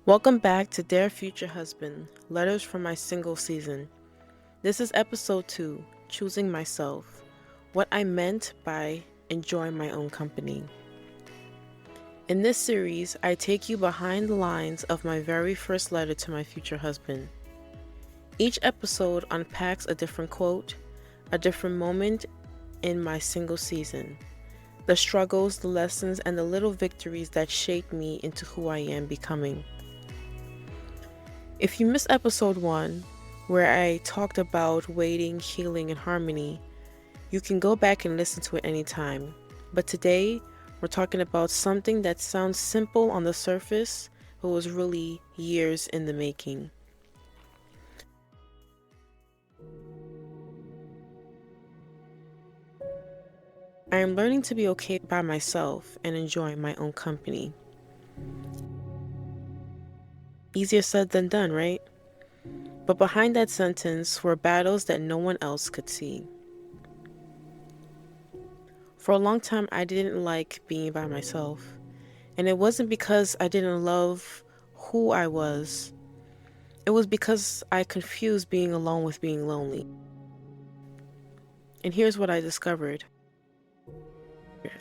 Welcome back to Dear Future Husband, Letters from My Single Season. This is episode 2, Choosing Myself, what I meant by enjoying my own company. In this series, I take you behind the lines of my very first letter to my future husband. Each episode unpacks a different quote, a different moment in my single season, the struggles, the lessons, and the little victories that shaped me into who I am becoming. If you missed episode 1, where I talked about waiting, healing, and harmony, you can go back and listen to it anytime. But today, we're talking about something that sounds simple on the surface, but was really years in the making. I am learning to be okay by myself and enjoying my own company. Easier said than done, right? But behind that sentence were battles that no one else could see. For a long time, I didn't like being by myself. And it wasn't because I didn't love who I was. It was because I confused being alone with being lonely. And here's what I discovered.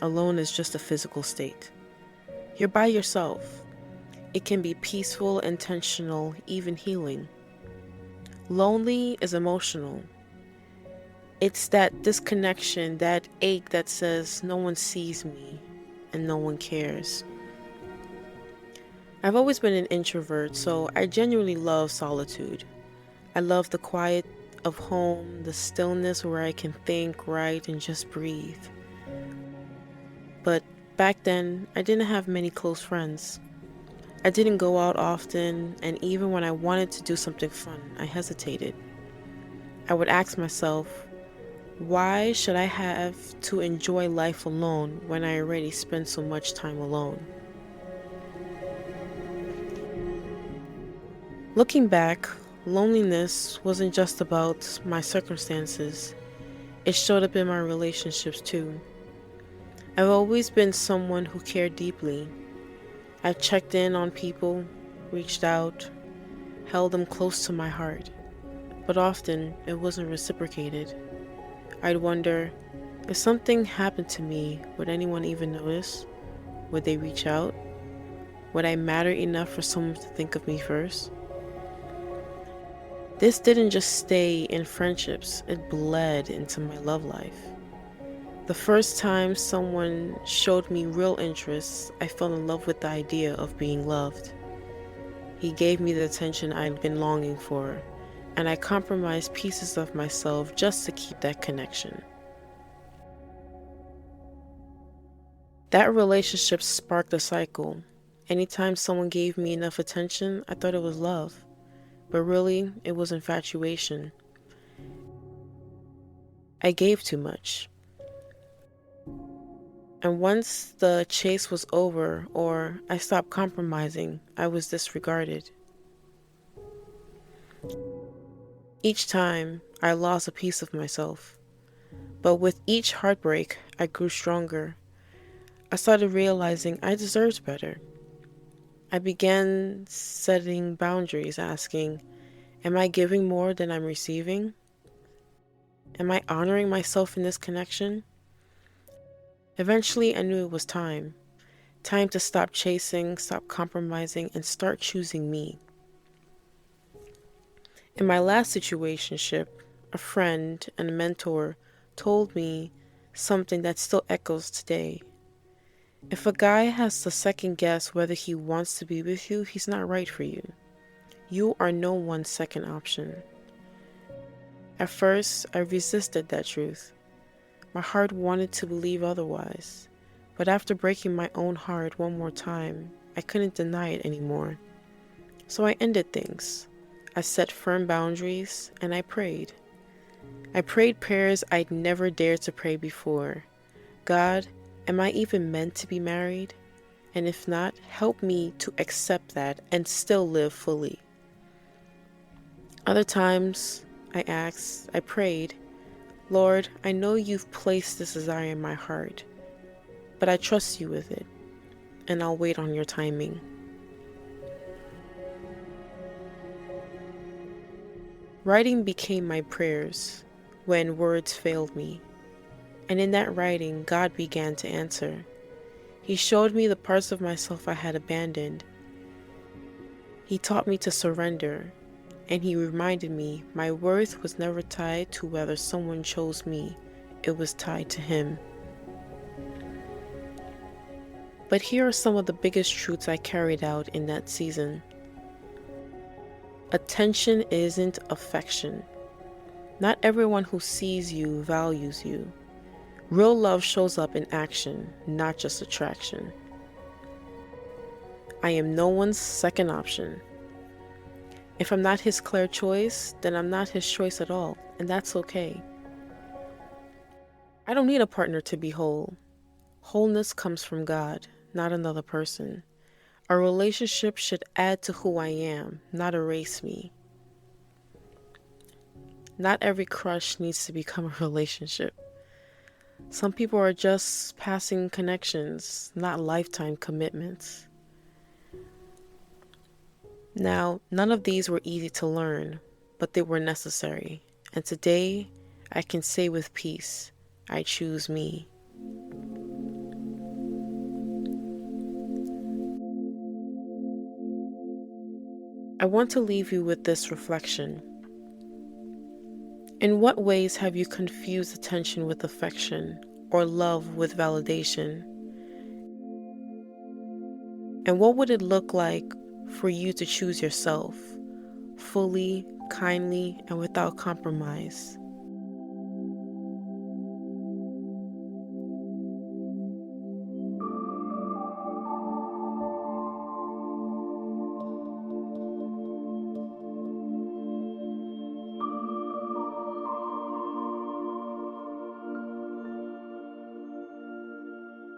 Alone is just a physical state. You're by yourself. It can be peaceful, intentional, even healing. Lonely is emotional. It's that disconnection, that ache that says no one sees me and no one cares. I've always been an introvert, so I genuinely love solitude. I love the quiet of home, the stillness where I can think, write, and just breathe. But back then, I didn't have many close friends. I didn't go out often, and even when I wanted to do something fun, I hesitated. I would ask myself, why should I have to enjoy life alone when I already spend so much time alone? Looking back, loneliness wasn't just about my circumstances. It showed up in my relationships too. I've always been someone who cared deeply. I've checked in on people, reached out, held them close to my heart, but often it wasn't reciprocated. I'd wonder, if something happened to me, would anyone even notice? Would they reach out? Would I matter enough for someone to think of me first? This didn't just stay in friendships, it bled into my love life. The first time someone showed me real interest, I fell in love with the idea of being loved. He gave me the attention I'd been longing for, and I compromised pieces of myself just to keep that connection. That relationship sparked a cycle. Anytime someone gave me enough attention, I thought it was love. But really, it was infatuation. I gave too much. And once the chase was over, or I stopped compromising, I was disregarded. Each time, I lost a piece of myself. But with each heartbreak, I grew stronger. I started realizing I deserved better. I began setting boundaries, asking, am I giving more than I'm receiving? Am I honoring myself in this connection? Eventually, I knew it was time. Time to stop chasing, stop compromising, and start choosing me. In my last situationship, a friend and a mentor told me something that still echoes today. If a guy has to second guess whether he wants to be with you, he's not right for you. You are no one's second option. At first, I resisted that truth. My heart wanted to believe otherwise, but after breaking my own heart one more time, I couldn't deny it anymore. So I ended things. I set firm boundaries, and I prayed. I prayed prayers I'd never dared to pray before. God, am I even meant to be married? And if not, help me to accept that and still live fully. Other times, I prayed, Lord, I know you've placed this desire in my heart, but I trust you with it, and I'll wait on your timing. Writing became my prayers when words failed me. And in that writing, God began to answer. He showed me the parts of myself I had abandoned. He taught me to surrender, and he reminded me my worth was never tied to whether someone chose me. It was tied to him. But here are some of the biggest truths I carried out in that season. Attention isn't affection. Not everyone who sees you values you. Real love shows up in action, not just attraction. I am no one's second option. If I'm not his clear choice, then I'm not his choice at all, and that's okay. I don't need a partner to be whole. Wholeness comes from God, not another person. A relationship should add to who I am, not erase me. Not every crush needs to become a relationship. Some people are just passing connections, not lifetime commitments. Now, none of these were easy to learn, but they were necessary. And today, I can say with peace, I choose me. I want to leave you with this reflection. In what ways have you confused attention with affection or love with validation? And what would it look like for you to choose yourself, fully, kindly, and without compromise?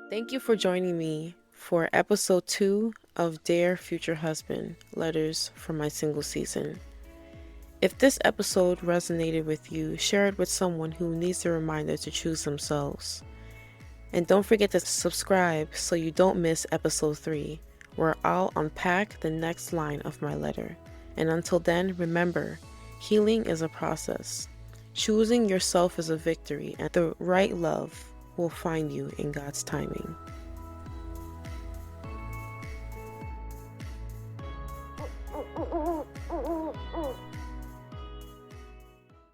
Thank you for joining me for episode 2 of Dear Future Husband, Letters from My Single Season. If this episode resonated with you, share it with someone who needs a reminder to choose themselves. And don't forget to subscribe so you don't miss episode 3, where I'll unpack the next line of my letter. And until then, remember, healing is a process. Choosing yourself is a victory, and the right love will find you in God's timing.